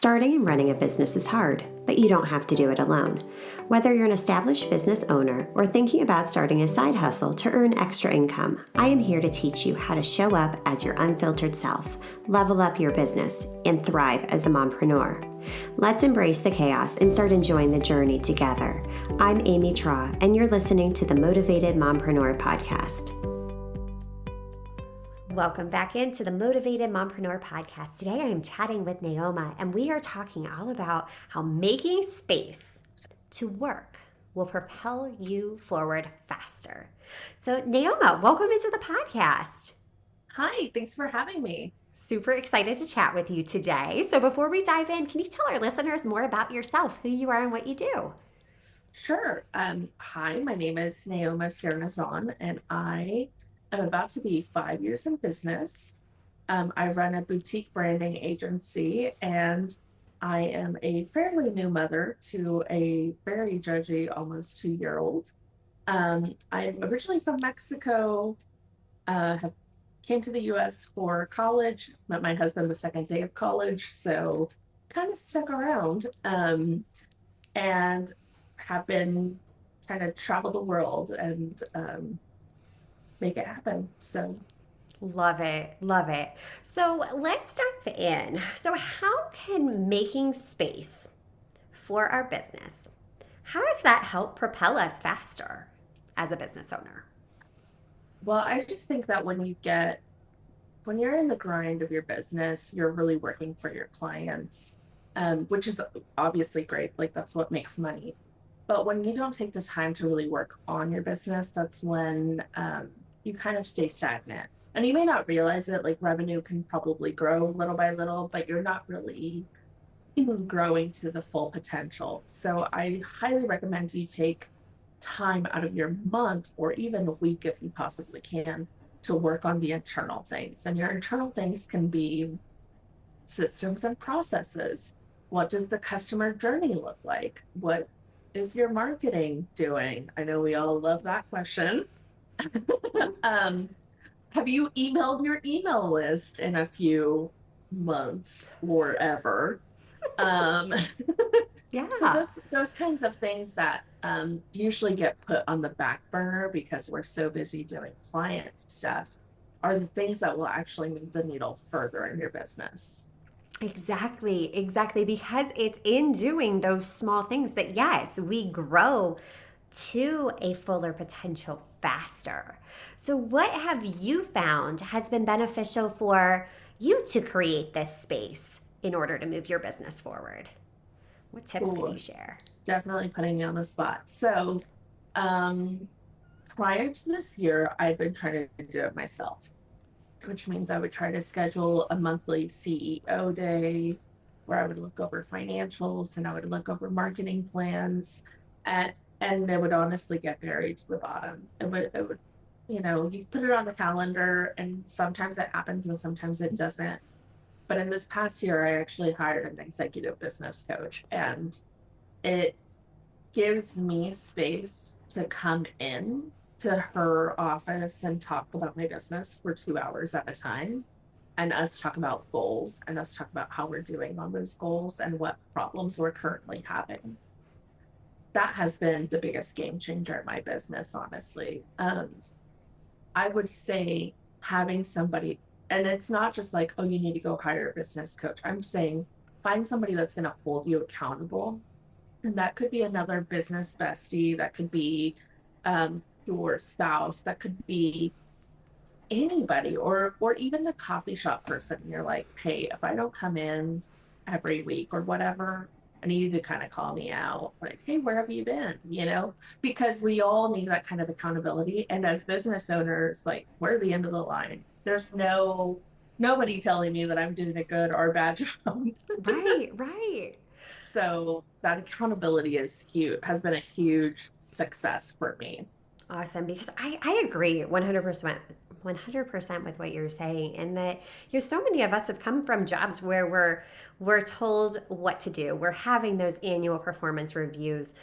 Starting and running a business is hard, but you don't have to do it alone. Whether you're an established business owner or thinking about starting a side hustle to earn extra income, I am here to teach you how to show up as your unfiltered self, level up your business, and thrive as a mompreneur. Let's embrace the chaos and start enjoying the journey together. I'm Amy Traw, and you're listening to the Motivated Mompreneur Podcast. Welcome back into the Motivated Mompreneur Podcast. Today I am chatting with Naoma, and we are talking all about how making space to work will propel you forward faster. So Naoma, welcome into the podcast. Hi, thanks for having me. Super excited to chat with you today. So before we dive in, can you tell our listeners more about yourself, who you are and what you do? Sure. Hi, my name is Naoma Serna-Zahn, and I am about to be 5 years in business. I run a boutique branding agency, and I am a fairly new mother to a very judgy, almost 2-year-old. I'm originally from Mexico, have came to the US for college, met my husband the second day of college, so kind of stuck around, and have been trying to travel the world and make it happen. So Love it. Love it. So let's dive in. So how can making space for our business, how does that help propel us faster as a business owner? well, I just think that when you're in the grind of your business, you're really working for your clients, which is obviously great. Like, that's what makes money. But when you don't take the time to really work on your business, that's when you kind of stay stagnant. And you may not realize it, like revenue can probably grow little by little, but you're not really even growing to the full potential. So I highly recommend you take time out of your month or even a week if you possibly can to work on the internal things. And your internal things can be systems and processes. What does the customer journey look like? What is your marketing doing? I know we all love that question. um, have you emailed your email list in a few months or ever? Um, so Yeah. those kinds of things that usually get put on the back burner because we're so busy doing client stuff are the things that will actually move the needle further in your business. Exactly, exactly. Because it's in doing those small things that, yes, we grow to a fuller potential faster. So, what have you found has been beneficial for you to create this space in order to move your business forward? What tips can you Cool. share? Definitely putting me on the spot. So, um, prior to this year, I've been trying to do it myself, which means I would try to schedule a monthly CEO day where I would look over financials and I would look over marketing plans, and it would honestly get buried to the bottom. It would, you put it on the calendar and sometimes it happens and sometimes it doesn't. But in this past year, I actually hired an executive business coach, and it gives me space to come in to her office and talk about my business for 2 hours at a time, and us talk about goals and us talk about how we're doing on those goals and what problems we're currently having. That has been the biggest game changer in my business, honestly. I would say having somebody, and it's not just like, oh, you need to go hire a business coach. I'm saying find somebody that's going to hold you accountable, and that could be another business bestie, that could be your spouse, that could be anybody, or even the coffee shop person. You're like, hey, if I don't come in every week or whatever, I need you to kind of call me out. Like, hey, where have you been? Because we all need that kind of accountability. And as business owners, like, we're the end of the line. There's nobody telling me that I'm doing a good or a bad job. Right, right. So that accountability has been a huge success for me. Awesome, because I agree 100%, 100% with what you're saying. And that, so many of us have come from jobs where we're told what to do. We're having those annual performance reviews.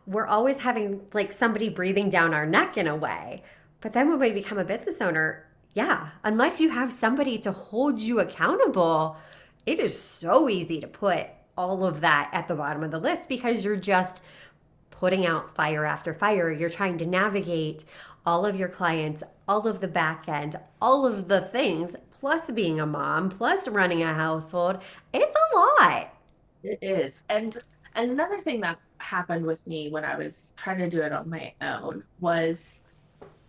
We're always having like somebody breathing down our neck in a way. But then when we become a business owner, yeah, unless you have somebody to hold you accountable, it is so easy to put all of that at the bottom of the list because you're just putting out fire after fire. You're trying to navigate all of your clients, all of the back end, all of the things, plus being a mom, plus running a household. It's a lot. It is. And another thing that happened with me when I was trying to do it on my own was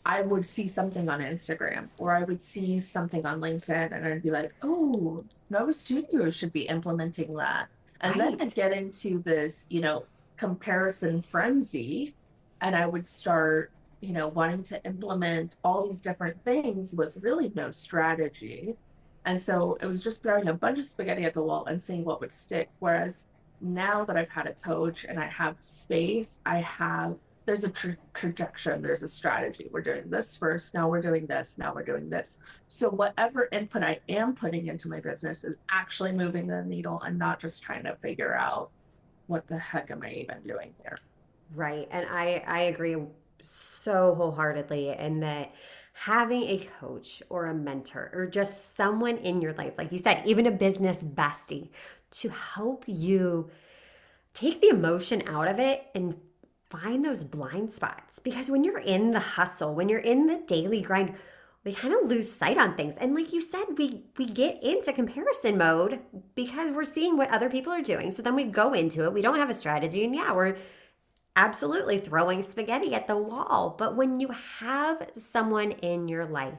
I would see something on Instagram or I would see something on LinkedIn and I'd be like, oh, Nova Studio should be implementing that. And then I'd Right. get into this, comparison frenzy and I would start, wanting to implement all these different things with really no strategy. And so it was just throwing a bunch of spaghetti at the wall and seeing what would stick. Whereas now that I've had a coach and I have space, there's a trajectory, there's a strategy. We're doing this first, now we're doing this, now we're doing this. So whatever input I am putting into my business is actually moving the needle and not just trying to figure out what the heck am I even doing here. Right. And I agree so wholeheartedly in that having a coach or a mentor or just someone in your life, like you said, even a business bestie, to help you take the emotion out of it and find those blind spots. Because when you're in the hustle, when you're in the daily grind, we kind of lose sight on things. And like you said, we get into comparison mode because we're seeing what other people are doing. So then we go into it. We don't have a strategy. And yeah, we're absolutely throwing spaghetti at the wall. But when you have someone in your life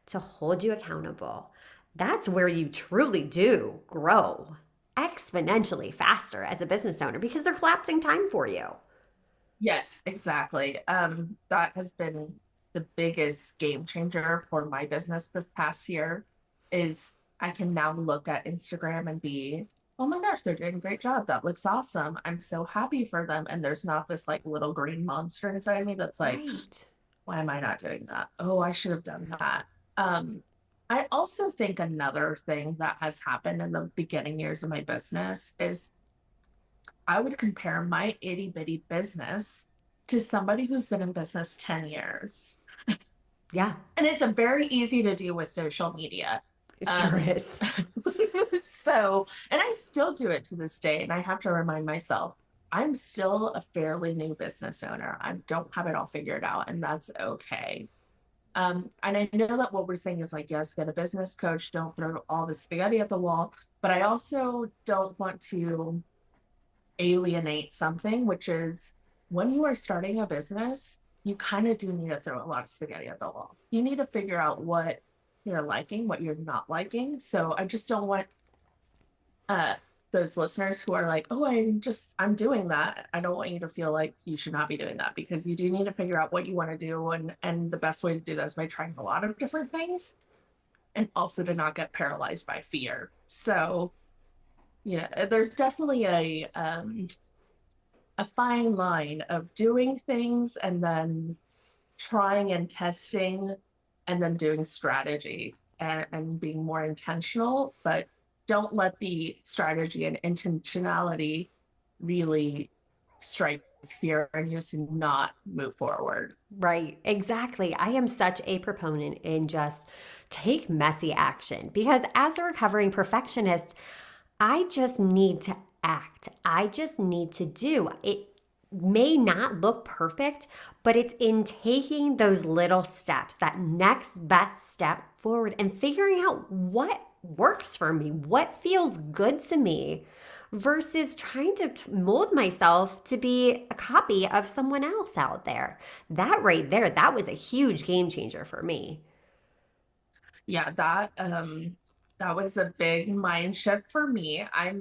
to hold you accountable, that's where you truly do grow exponentially faster as a business owner because they're collapsing time for you. Yes, exactly. That has been the biggest game changer for my business this past year is I can now look at Instagram and be, oh my gosh, they're doing a great job. That looks awesome. I'm so happy for them. And there's not this like little green monster inside me that's like, Right. why am I not doing that? Oh, I should have done that. Um, I also think another thing that has happened in the beginning years of my business is I would compare my itty bitty business to somebody who's been in business 10 years. Yeah, And it's a very easy to do with social media. it sure Um, is. and I still do it to this day. And I have to remind myself, I'm still a fairly new business owner. I don't have it all figured out, and that's okay. And I know that what we're saying is like, yes, get a business coach, don't throw all the spaghetti at the wall. But I also don't want to alienate something, which is when you are starting a business, you kind of do need to throw a lot of spaghetti at the wall. You need to figure out what you're liking, what you're not liking. So I just don't want uh those listeners who are like, oh, I'm doing that. I don't want you to feel like you should not be doing that because you do need to figure out what you want to do. And the best way to do that is by trying a lot of different things and also to not get paralyzed by fear. So yeah, there's definitely a fine line of doing things and then trying and testing and then doing strategy and being more intentional, but don't let the strategy and intentionality really strike fear and you just not move forward. Right, exactly. I am such a proponent in just take messy action because as a recovering perfectionist, I just need to act. I just need to do. It may not look perfect, but it's in taking those little steps, that next best step forward and figuring out what works for me, what feels good to me versus trying to mold myself to be a copy of someone else out there. That right there, that was a huge game changer for me. Yeah, that was a big mind shift for me. I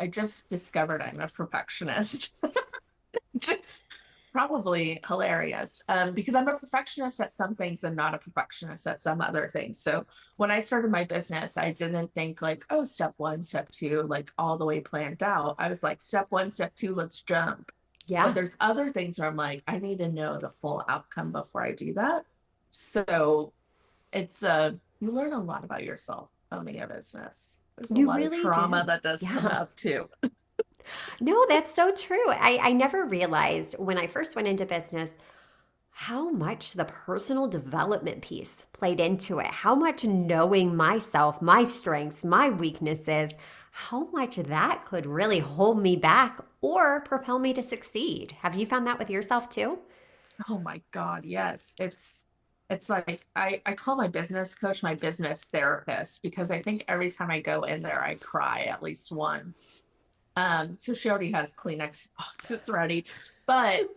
just discovered I'm a perfectionist. Just probably hilarious because I'm a perfectionist at some things and not a perfectionist at some other things. So when I started my business, I didn't think like, oh, step one, step two, like all the way planned out. I was like, step one, step two, let's jump. But Yeah. there's other things where I'm like, I need to know the full outcome before I do that. So it's you learn a lot about yourself owning a business. There's a You lot of really trauma do. that does come Yeah. up too. No, that's so true. I never realized when I first went into business how much the personal development piece played into it, how much knowing myself, my strengths, my weaknesses, how much that could really hold me back or propel me to succeed. Have you found that with yourself too? Oh my God, yes. It's like I call my business coach my business therapist because I think every time I go in there I cry at least once. So she already has Kleenex boxes ready. But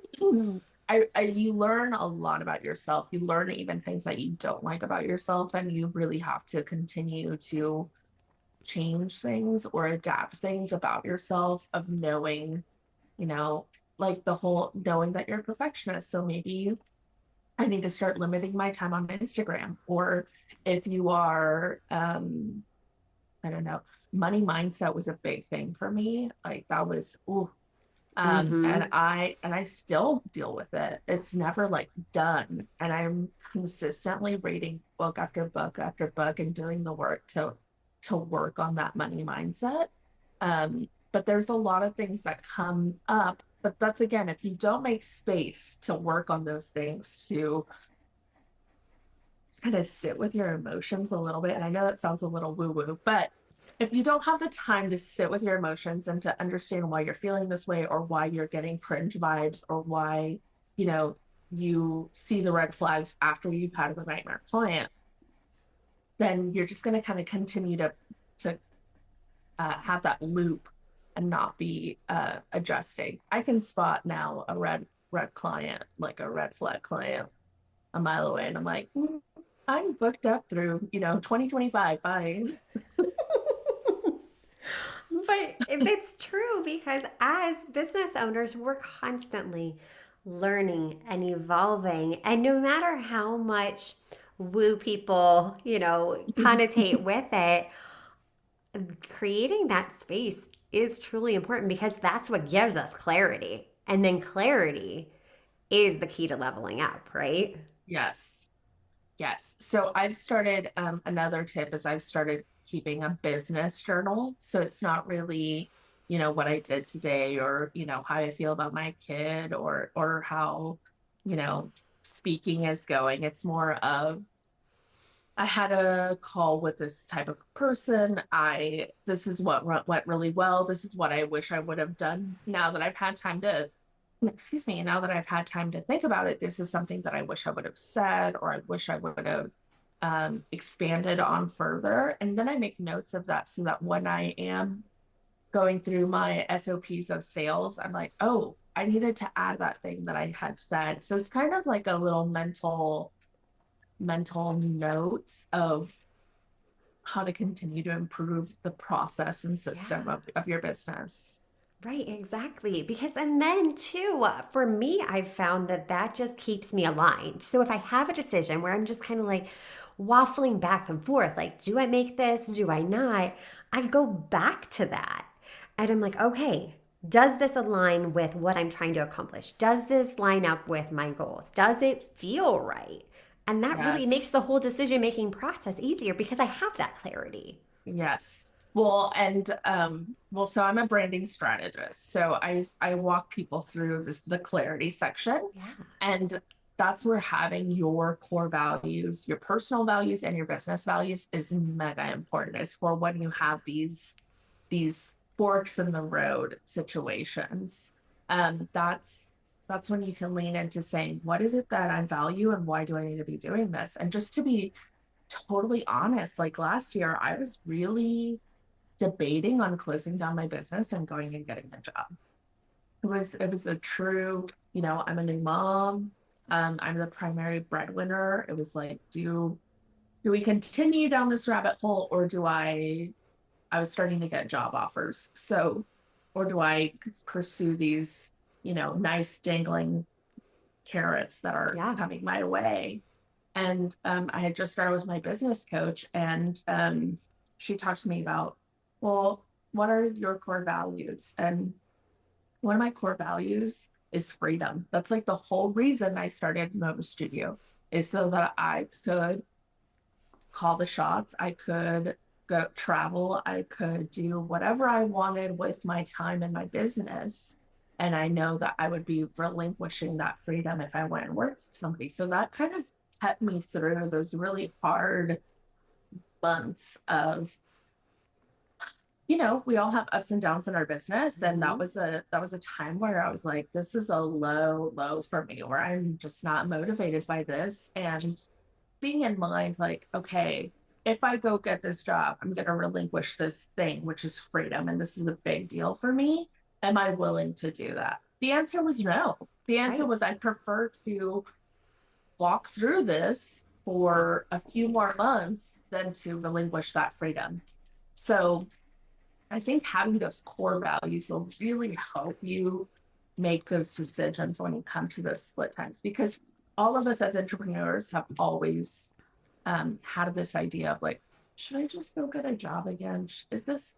I you learn a lot about yourself. You learn even things that you don't like about yourself, and you really have to continue to change things or adapt things about yourself of knowing, you know, like the whole knowing that you're a perfectionist. So maybe I need to start limiting my time on Instagram. Or if you are, I don't know, money mindset was a big thing for me. Like that was, ooh, Mm-hmm. and I still deal with it. It's never like done. And I'm consistently reading book after book after book and doing the work to work on that money mindset. But there's a lot of things that come up. But that's again, if you don't make space to work on those things, to kind of sit with your emotions a little bit. And I know that sounds a little woo woo, but if you don't have the time to sit with your emotions and to understand why you're feeling this way or why you're getting cringe vibes or why, you know, you see the red flags after you've had the nightmare client, then you're just going to kind of continue to have that loop and not be adjusting. I can spot now a red client, like a red flag client, a mile away, and I'm like, I'm booked up through 2025. Bye. But it's true because as business owners, we're constantly learning and evolving. And no matter how much woo people, connotate with it, creating that space is truly important because that's what gives us clarity. And then clarity is the key to leveling up, right? Yes. Yes. So I've started, another tip is I've started keeping a business journal. So it's not really, what I did today or, how I feel about my kid or how, you know, speaking is going. It's more of I had a call with this type of person. This is what went really well. This is what I wish I would have done now that I've had time to, excuse me, now that I've had time to think about it. This is something that I wish I would have said, or I wish I would have expanded on further. And then I make notes of that so that when I am going through my SOPs of sales, I'm like, oh, I needed to add that thing that I had said. So it's kind of like a little mental notes of how to continue to improve the process and system Yeah. of your business. Right, exactly. Because, and then too, for me, I've found that that just keeps me aligned. So if I have a decision where I'm just kind of like waffling back and forth, like, do I make this? Do I not? I go back to that. And I'm like, okay, does this align with what I'm trying to accomplish? Does this line up with my goals? Does it feel right? And that really makes Yes. the whole decision making process easier because I have that clarity. Yes. Well, and so I'm a branding strategist. So I walk people through the clarity section. Yeah. And that's where having your core values, your personal values and your business values is mega important. Is for when you have these forks in the road situations. That's when you can lean into saying, what is it that I value and why do I need to be doing this? And just to be totally honest, like last year, I was really debating on closing down my business and going and getting a job. It was a true, I'm a new mom. I'm the primary breadwinner. It was like, do we continue down this rabbit hole or do I was starting to get job offers. So, or do I pursue these, nice dangling carrots that are Yeah. coming my way? And I had just started with my business coach, and she talked to me about, well, what are your core values? And one of my core values is freedom. That's like the whole reason I started Naoma Studio, is so that I could call the shots. I could go travel. I could do whatever I wanted with my time and my business. And I know that I would be relinquishing that freedom if I went and worked for somebody. So that kind of kept me through those really hard months of we all have ups and downs in our business. And that was a time where I was like, this is a low for me, where I'm just not motivated by this. And being in mind, like, okay, if I go get this job, I'm going to relinquish this thing, which is freedom. And this is a big deal for me. Am I willing to do that? The answer was no. The answer Right. was I prefer to walk through this for a few more months than to relinquish that freedom. So I think having those core values will really help you make those decisions when you come to those split times, because all of us as entrepreneurs have always had this idea of like, should I just go get a job again? Is this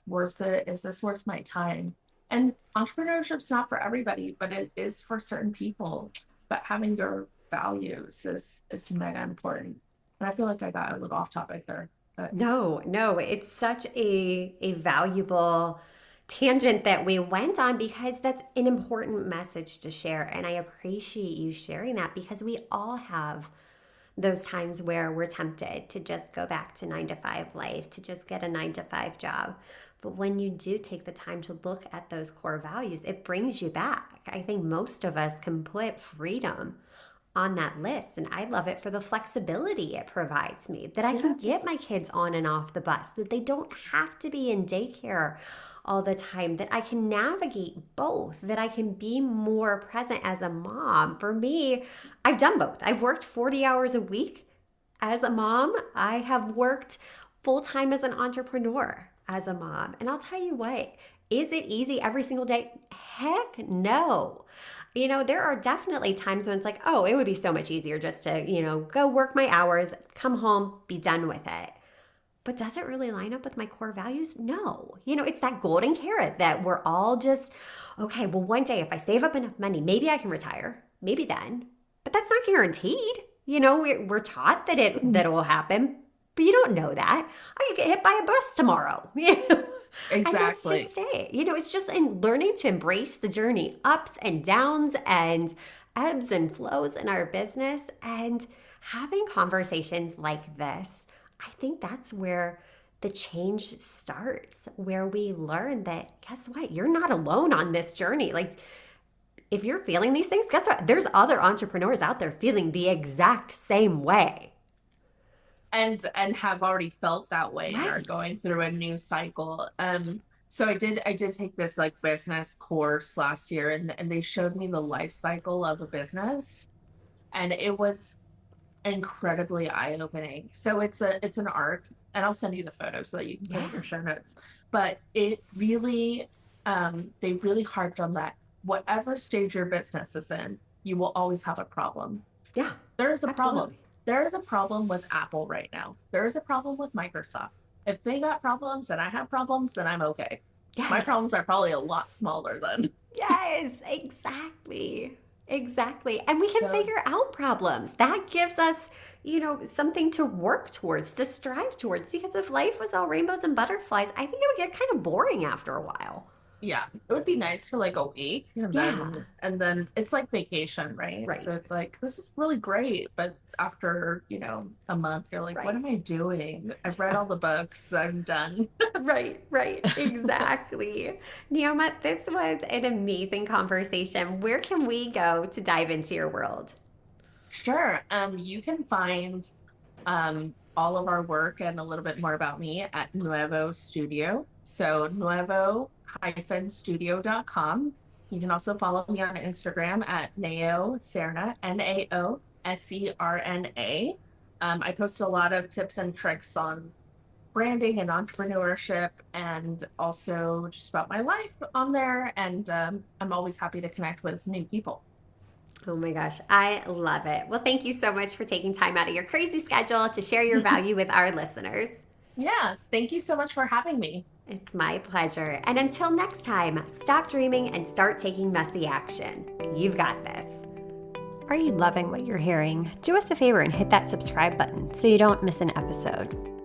worth it? Is this worth my time? And entrepreneurship's not for everybody, but it is for certain people. But having your values is mega important. And I feel like I got a little off topic there. But No, it's such a valuable tangent that we went on because that's an important message to share. And I appreciate you sharing that because we all have those times where we're tempted to just go back to 9 to 5 life, to just get a 9 to 5 job. But when you do take the time to look at those core values, it brings you back. I think most of us can put freedom on that list. And I love it for the flexibility it provides me, that I can get my yes. kids on and off the bus, that they don't have to be in daycare all the time, that I can navigate both, that I can be more present as a mom. For me, I've done both. I've worked 40 hours a week as a mom. I have worked full time as an entrepreneur as a mom. And I'll tell you what, is it easy every single day? Heck no. There are definitely times when it's like, oh, it would be so much easier just to, go work my hours, come home, be done with it. But does it really line up with my core values? No. It's that golden carrot that we're all just, okay, well, one day if I save up enough money, maybe I can retire. Maybe then. But that's not guaranteed. We're taught that it will happen, but you don't know that. I could get hit by a bus tomorrow. And that's Exactly. just it. It's just in learning to embrace the journey, ups and downs and ebbs and flows in our business, and having conversations like this. I think that's where the change starts, where we learn that, guess what? You're not alone on this journey. Like, if you're feeling these things, guess what? There's other entrepreneurs out there feeling the exact same way. And have already felt that way and are Right. going through a new cycle. So I did take this like business course last year, and they showed me the life cycle of a business, and it was incredibly eye-opening. So it's an arc, and I'll send you the photo so that you can put in Yeah. your show notes. But it really they really harped on that. Whatever stage your business is in, you will always have a problem. Yeah. There is a problem. Absolutely. There is a problem with Apple right now. There is a problem with Microsoft. If they got problems and I have problems, then I'm okay. My Yes. problems are probably a lot smaller then. Yes, exactly. Exactly. And we can So figure out problems. That gives us, something to work towards, to strive towards. Because if life was all rainbows and butterflies, I think it would get kind of boring after a while. yeah, it would be nice for like a week, and Yeah, then it's like vacation, right? right, So it's like, this is really great, but after, a month, you're like, what right. am I doing? I've read all the books, I'm done. Right, exactly. Neoma, this was an amazing conversation. Where can we go to dive into your world? Sure. You can find all of our work and a little bit more about me at Nuevo Studio. So nuevo-studio.com. You can also follow me on Instagram at Nao Serna, Naoserna. I post a lot of tips and tricks on branding and entrepreneurship, and also just about my life on there. And I'm always happy to connect with new people. Oh my gosh, I love it. Well, thank you so much for taking time out of your crazy schedule to share your value with our listeners. Yeah, thank you so much for having me. It's my pleasure. And until next time, stop dreaming and start taking messy action. You've got this. Are you loving what you're hearing? Do us a favor and hit that subscribe button so you don't miss an episode.